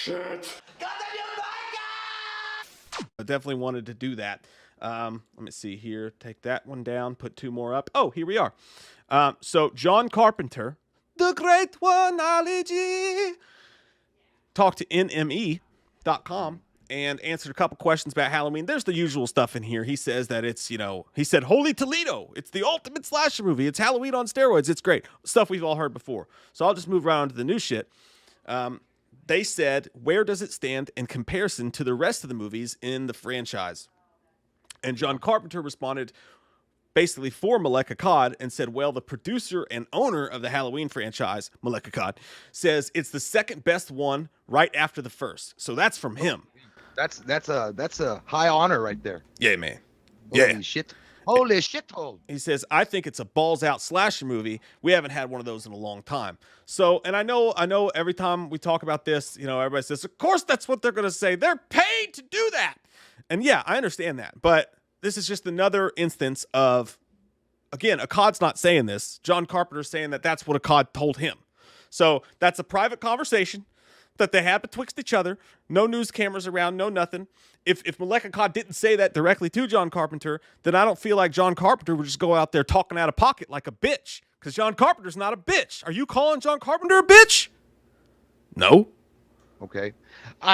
Shit. I definitely wanted to do that. Let me see here. Take that one down. Put two more up. Oh, here we are. So John Carpenter, the great oneology, talked to NME.com and answered a couple questions about Halloween. There's the usual stuff in here. He says that it's, he said, Holy Toledo. It's the ultimate slasher movie. It's Halloween on steroids. It's great. Stuff we've all heard before. So I'll just move right on to the new shit. They said, where does it stand in comparison to the rest of the movies in the franchise? And John Carpenter responded basically for Malek Akkad and said, well, the producer and owner of the Halloween franchise, Malek Akkad, says it's the second best one right after the first. So that's from him. That's a high honor right there. Yeah, man. Holy shit. Holy shit hole. He says, I think it's a balls out slasher movie. We haven't had one of those in a long time. So, and I know every time we talk about this, everybody says, of course that's what they're going to say. They're paid to do that. And yeah, I understand that. But this is just another instance of, again, Akkad's not saying this. John Carpenter's saying that that's what Akkad told him. So that's a private conversation that they had betwixt each other. No news cameras around, no nothing. If Malek Akkad didn't say that directly to John Carpenter, then I don't feel like John Carpenter would just go out there talking out of pocket like a bitch. Because John Carpenter's not a bitch. Are you calling John Carpenter a bitch? No. Okay.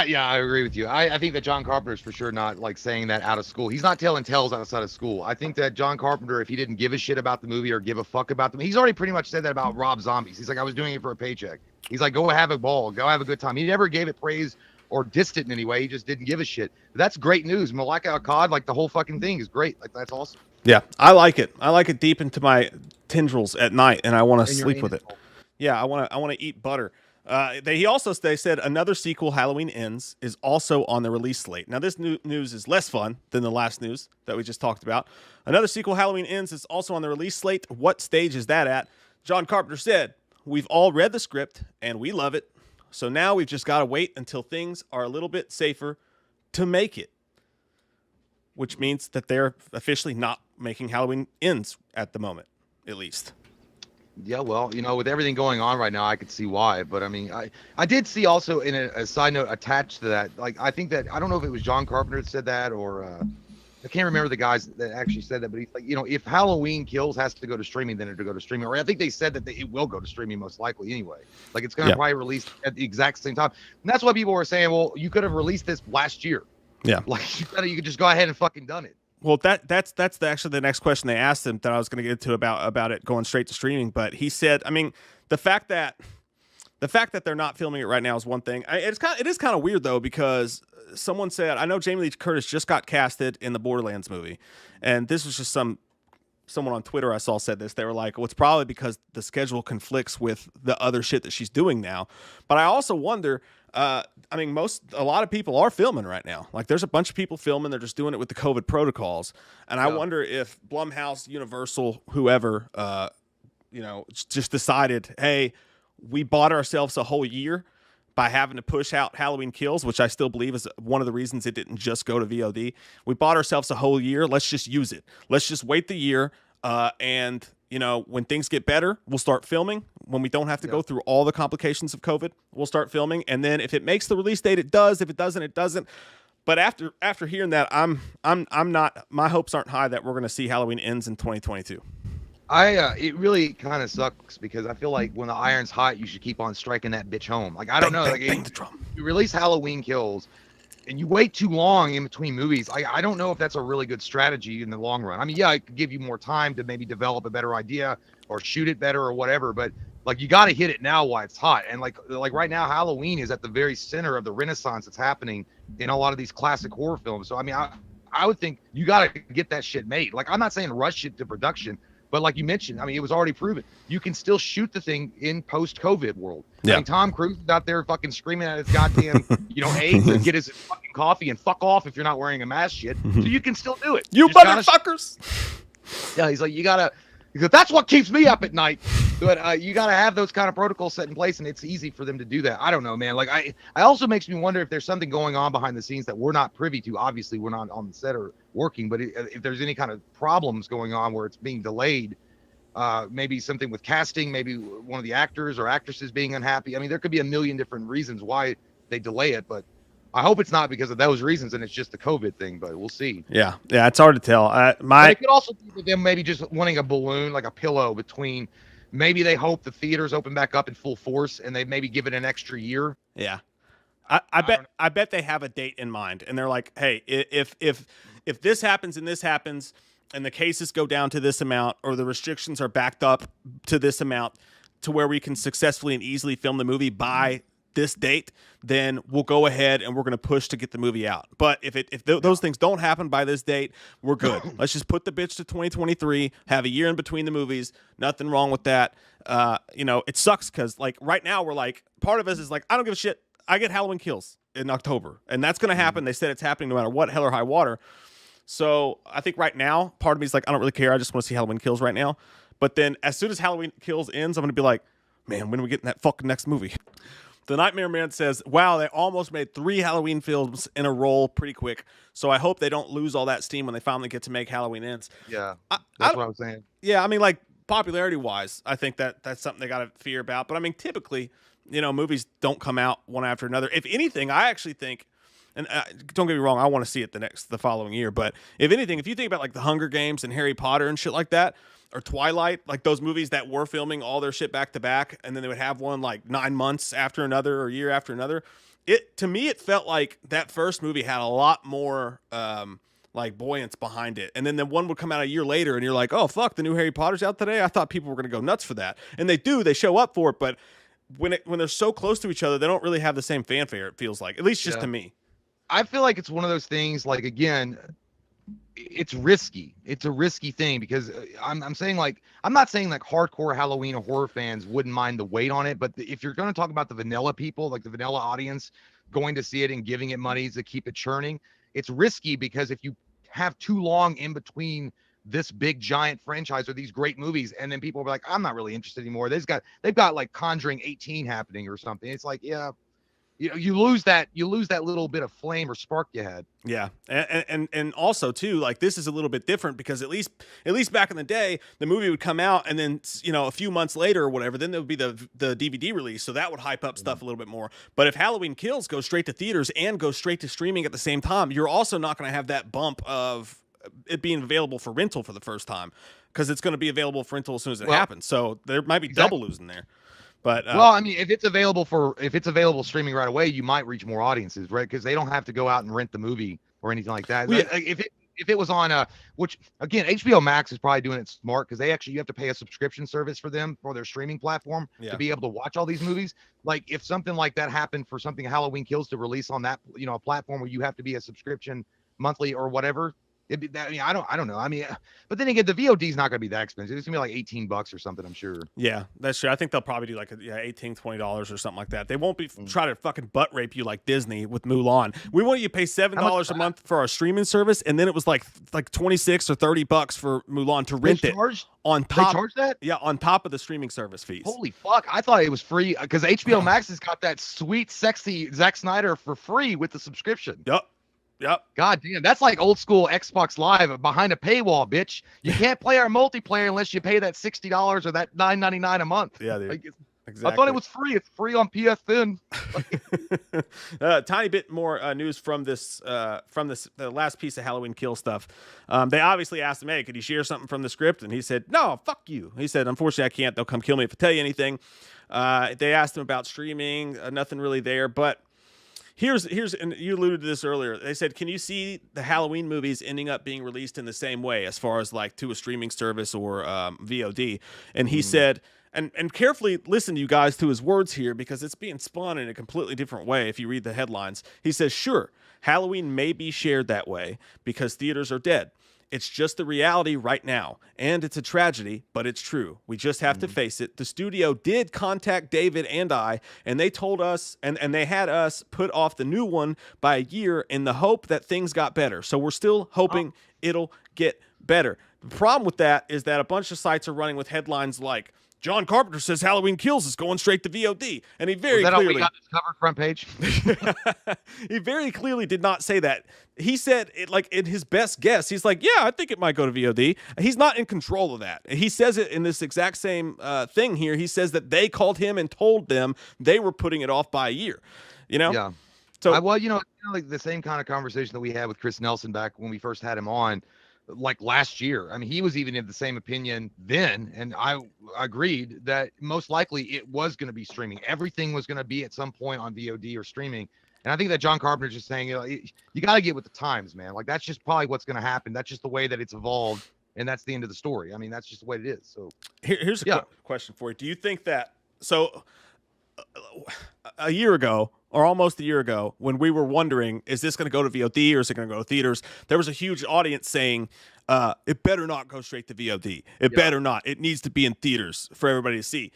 Yeah, I agree with you. I think that John Carpenter is for sure not like saying that out of school. He's not telling tales outside of school. I think that John Carpenter, if he didn't give a shit about the movie or give a fuck about them, he's already pretty much said that about Rob Zombies. He's like, I was doing it for a paycheck. He's like, go have a ball, go have a good time. He never gave it praise or dissed it in any way. He just didn't give a shit. But that's great news. Malek Akkad, like the whole fucking thing is great. Like that's awesome. Yeah, I like it. I like it deep into my tendrils at night, and I want to sleep with it. Yeah, I want to eat butter. They said another sequel, Halloween Ends, is also on the release slate. Now, this news is less fun than the last news that we just talked about. Another sequel, Halloween Ends, is also on the release slate. What stage is that at? John Carpenter said, we've all read the script, and we love it. So now we've just got to wait until things are a little bit safer to make it, which means that they're officially not making Halloween Ends at the moment, at least. Yeah, well, with everything going on right now, I could see why. But I mean, I did see also in a side note attached to that, like, I think that, I don't know if it was John Carpenter that said that or I can't remember the guys that actually said that, but he's like, if Halloween Kills has to go to streaming, then it'll go to streaming. Or I think they said that it will go to streaming most likely anyway. Like it's going to probably release at the exact same time. And that's why people were saying, well, you could have released this last year. Yeah. Like you could just go ahead and fucking done it. Well, that's actually the next question they asked him that I was going to get into about it going straight to streaming. But he said, I mean, the fact that they're not filming it right now is one thing. It is kind of weird though, because someone said, I know Jamie Lee Curtis just got casted in the Borderlands movie, and this was just someone on Twitter I saw said this. They were like, well, it's probably because the schedule conflicts with the other shit that she's doing now. But I also wonder, a lot of people are filming right now. Like there's a bunch of people filming. They're just doing it with the COVID protocols. And I wonder if Blumhouse, Universal, whoever, just decided, hey, we bought ourselves a whole year by having to push out Halloween Kills, which I still believe is one of the reasons it didn't just go to VOD. We bought ourselves a whole year. Let's just use it. Let's just wait the year. And when things get better, we'll start filming. When we don't have to go through all the complications of COVID, we'll start filming. And then if it makes the release date, it does. If it doesn't, it doesn't. But after hearing that, I'm not, my hopes aren't high that we're going to see Halloween Ends in 2022. It really kind of sucks because I feel like when the iron's hot, you should keep on striking that bitch home. Like, I don't know. Bang the drum. You release Halloween Kills and you wait too long in between movies. I don't know if that's a really good strategy in the long run. I mean, yeah, it could give you more time to maybe develop a better idea or shoot it better or whatever. But like, you got to hit it now while it's hot. And like right now, Halloween is at the very center of the renaissance that's happening in a lot of these classic horror films. So, I mean, I would think you got to get that shit made. Like, I'm not saying rush it to production. But like you mentioned, I mean, it was already proven. You can still shoot the thing in post-COVID world. Yeah. I mean, Tom Cruise is out there fucking screaming at his goddamn, AIDS and get his fucking coffee and fuck off if you're not wearing a mask shit. So you can still do it. You motherfuckers! Yeah, he's like, because that's what keeps me up at night. But you got to have those kind of protocols set in place, and it's easy for them to do that. I don't know, man. Like, I also makes me wonder if there's something going on behind the scenes that we're not privy to. Obviously, we're not on the set or working, but if there's any kind of problems going on where it's being delayed, maybe something with casting, maybe one of the actors or actresses being unhappy. I mean, there could be a million different reasons why they delay it. But I hope it's not because of those reasons and it's just the COVID thing. But we'll see. Yeah, it's hard to tell. But it could also be them maybe just wanting a balloon, like a pillow between. Maybe they hope the theaters open back up in full force and they maybe give it an extra year. Yeah. I bet they have a date in mind, and they're like, hey, if this happens and this happens, and the cases go down to this amount, or the restrictions are backed up to this amount, to where we can successfully and easily film the movie by this date, then we'll go ahead and we're going to push to get the movie out. But if those things don't happen by this date, we're good. Let's just put the bitch to 2023, have a year in between the movies. Nothing wrong with that. It sucks because like right now we're like, part of us is like, I don't give a shit. I get Halloween Kills in October, and that's going to happen. They said it's happening no matter what, hell or high water. So I think right now, part of me is like, I don't really care. I just want to see Halloween Kills right now. But then as soon as Halloween Kills ends, I'm going to be like, man, when are we getting that fucking next movie? The Nightmare Man says, wow, they almost made 3 Halloween films in a row pretty quick. So I hope they don't lose all that steam when they finally get to make Halloween Ends. Yeah, that's what I was saying. Yeah, I mean, like, popularity-wise, I think that's something they got to fear about. But, I mean, typically, movies don't come out one after another. If anything, I actually think, and don't get me wrong, I want to see it the following year. But if anything, if you think about, like, The Hunger Games and Harry Potter and shit like that, or Twilight, like those movies that were filming all their shit back to back, and then they would have one like 9 months after another or a year after another. To me, it felt like that first movie had a lot more like buoyance behind it. And then the one would come out a year later and you're like, oh, fuck, the new Harry Potter's out today? I thought people were going to go nuts for that. And they show up for it, but when they're so close to each other, they don't really have the same fanfare, it feels like, at least just to me. I feel like it's one of those things, like, again, it's risky. It's a risky thing because I'm saying, like, I'm not saying like hardcore Halloween or horror fans wouldn't mind the wait on it, but if you're going to talk about the vanilla people, like the vanilla audience going to see it and giving it money to keep it churning, it's risky because if you have too long in between this big giant franchise or these great movies, and then people are like, I'm not really interested anymore. They've got like Conjuring 18 happening or something. It's like, yeah. You lose that little bit of flame or spark you had. Yeah, and also too, like, this is a little bit different because at least back in the day, the movie would come out and then a few months later or whatever, then there would be the DVD release, so that would hype up stuff a little bit more. But if Halloween Kills goes straight to theaters and goes straight to streaming at the same time, you're also not going to have that bump of it being available for rental for the first time because it's going to be available for rental as soon as it happens. So there might be double losing there. But well, I mean, if it's available streaming right away, you might reach more audiences, right? Because they don't have to go out and rent the movie or anything like that. Yeah. If it was on which again, HBO Max is probably doing it smart because you have to pay a subscription service for their streaming platform to be able to watch all these movies. Like if something like that happened for something Halloween Kills to release on that a platform where you have to be a subscription monthly or whatever. It'd be that, I mean, I don't know. I mean, but then again, the VOD is not going to be that expensive. It's going to be like $18 or something, I'm sure. Yeah, that's true. I think they'll probably do like $18, $20 or something like that. They won't be try to fucking butt rape you like Disney with Mulan. We want you to pay $7 a month for our streaming service, and then it was like $26 or $30 for Mulan to rent it on top. They charge that? Yeah, on top of the streaming service fees. Holy fuck! I thought it was free because HBO Max has got that sweet, sexy Zack Snyder for free with the subscription. Yep. God damn, that's like old school Xbox Live behind a paywall, bitch. You can't play our multiplayer unless you pay that $60 or that $9.99 a month. Yeah, dude. Exactly. I thought it was free. It's free on PSN. Tiny bit more news from the last piece of Halloween Kill stuff. They obviously asked him, hey, could you share something from the script? And he said, no, fuck you. He said, unfortunately, I can't. They'll come kill me if I tell you anything. They asked him about streaming. Nothing really there, but Here's and you alluded to this earlier. They said, can you see the Halloween movies ending up being released in the same way as far as like to a streaming service or VOD? And he said, and carefully listen to you guys to his words here because it's being spun in a completely different way if you read the headlines. He says, sure, Halloween may be shared that way because theaters are dead. It's just the reality right now, and it's a tragedy, but it's true. We just have to face it. The studio did contact David and I, and they told us, and they had us put off the new one by a year in the hope that things got better. So we're still hoping it'll get better. The problem with that is that a bunch of sites are running with headlines like, John Carpenter says Halloween Kills is going straight to VOD. And he very clearly... we got this cover front page? He very clearly did not say that. He said, it like in his best guess, he's like, yeah, I think it might go to VOD. He's not in control of that. He says it in this exact same thing here. He says that they called him and told them they were putting it off by a year. You know? Yeah. So Well, like the same kind of conversation that we had with Chris Nelson back when we first had him on, like last year. I mean, he was even in the same opinion then, and I agreed that most likely it was going to be streaming. Everything was going to be at some point on VOD or streaming. And I think that John Carpenter's just saying, you got to get with the times, man. Like that's just probably what's going to happen. That's just the way that it's evolved, and that's the end of the story. I mean, that's just the way it is. So here's a question for you. Do you think that a year ago or almost a year ago, when we were wondering, is this going to go to VOD or is it going to go to theaters? There was a huge audience saying, it better not go straight to VOD. It better not. It needs to be in theaters for everybody to see.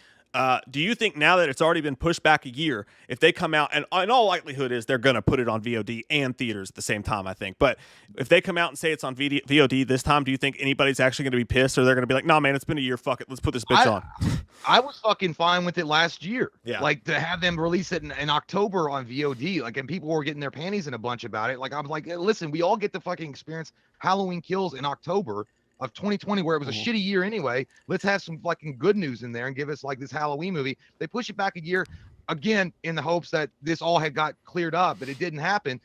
Do you think now that it's already been pushed back a year, if they come out, and in all likelihood is they're going to put it on VOD and theaters at the same time, I think. But if they come out and say it's on VOD this time, do you think anybody's actually going to be pissed, or they're going to be like, nah, man, it's been a year. Fuck it. Let's put this bitch on. I was fucking fine with it last year. Yeah. Like to have them release it in October on VOD, like, and people were getting their panties in a bunch about it. Like, I'm like, listen, we all get to fucking experience Halloween Kills in October of 2020, where it was a shitty year anyway. Let's have some fucking good news in there and give us like this Halloween movie. They push it back a year again in the hopes that this all had got cleared up, but it didn't happen.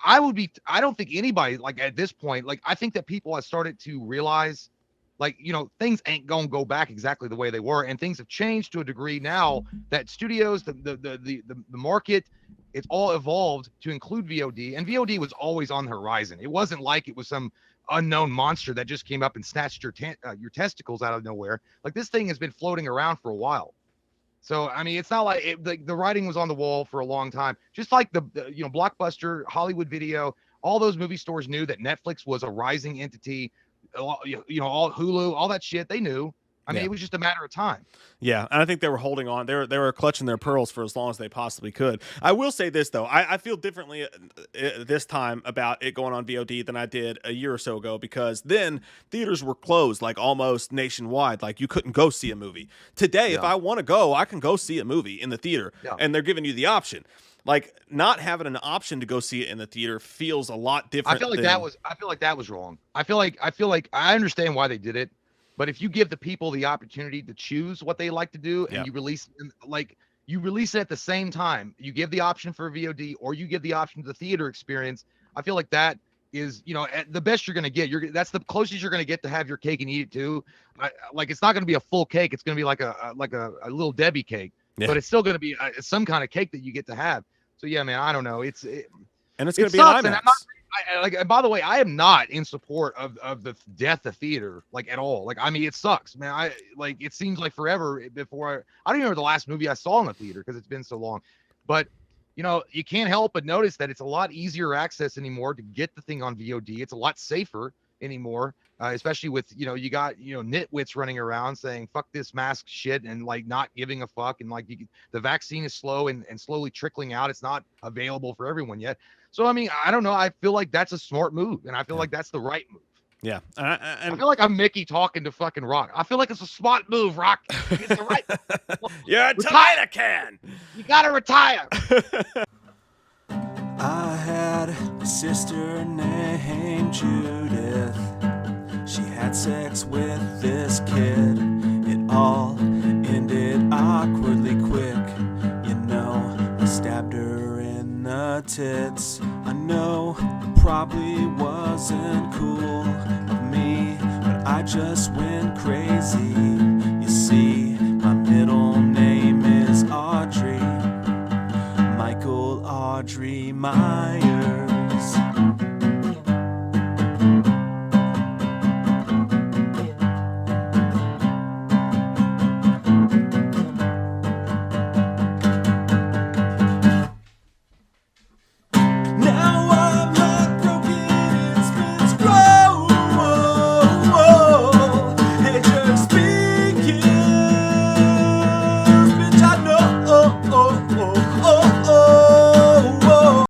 I don't think anybody, like at this point, like I think that people have started to realize, like, things ain't gonna go back exactly the way they were, and things have changed to a degree now that studios, the market, it's all evolved to include VOD, and VOD was always on the horizon. It wasn't like it was some unknown monster that just came up and snatched your testicles out of nowhere. Like, this thing has been floating around for a while. So I mean, it's not like the writing was on the wall for a long time. Just like the Blockbuster, Hollywood Video, all those movie stores knew that Netflix was a rising entity. All Hulu, all that shit, they knew. I mean, it was just a matter of time. Yeah, and I think they were holding on. They were clutching their pearls for as long as they possibly could. I will say this, though. I feel differently this time about it going on VOD than I did a year or so ago, because then theaters were closed, like almost nationwide. Like, you couldn't go see a movie. Today, if I want to go, I can go see a movie in the theater, and they're giving you the option. Like, not having an option to go see it in the theater feels a lot different. I feel like that was wrong. I feel like I understand why they did it. But if you give the people the opportunity to choose what they like to do, and you release it at the same time, you give the option for VOD or you give the option to the theater experience, I feel like that is, the best you're going to get. That's the closest you're going to get to have your cake and eat it too. Like, it's not going to be a full cake. It's going to be like a little Debbie cake, but it's still going to be some kind of cake that you get to have. So yeah, man, I don't know. And it's going to be an IMAX. And by the way, I am not in support of the death of theater, like, at all. Like, I mean, it sucks, man. It seems like forever before I don't even remember the last movie I saw in the theater, because it's been so long. But you can't help but notice that it's a lot easier access anymore to get the thing on VOD. It's a lot safer anymore, especially with you got nitwits running around saying fuck this mask shit and like not giving a fuck, and like the vaccine is slow and slowly trickling out. It's not available for everyone yet. So I mean, I don't know. I feel like that's a smart move, and I feel like that's the right move. Yeah, and I feel like I'm Mickey talking to fucking Rock. I feel like it's a smart move, Rock. It's the right. You're a tomato can. You gotta retire. I had a sister named Judith. She had sex with this kid. It all ended awkwardly quick. I stabbed her in the tits. I know it probably wasn't cool of me, but I just went crazy. You see, my middle name is Audrey, Michael Audrey Myers.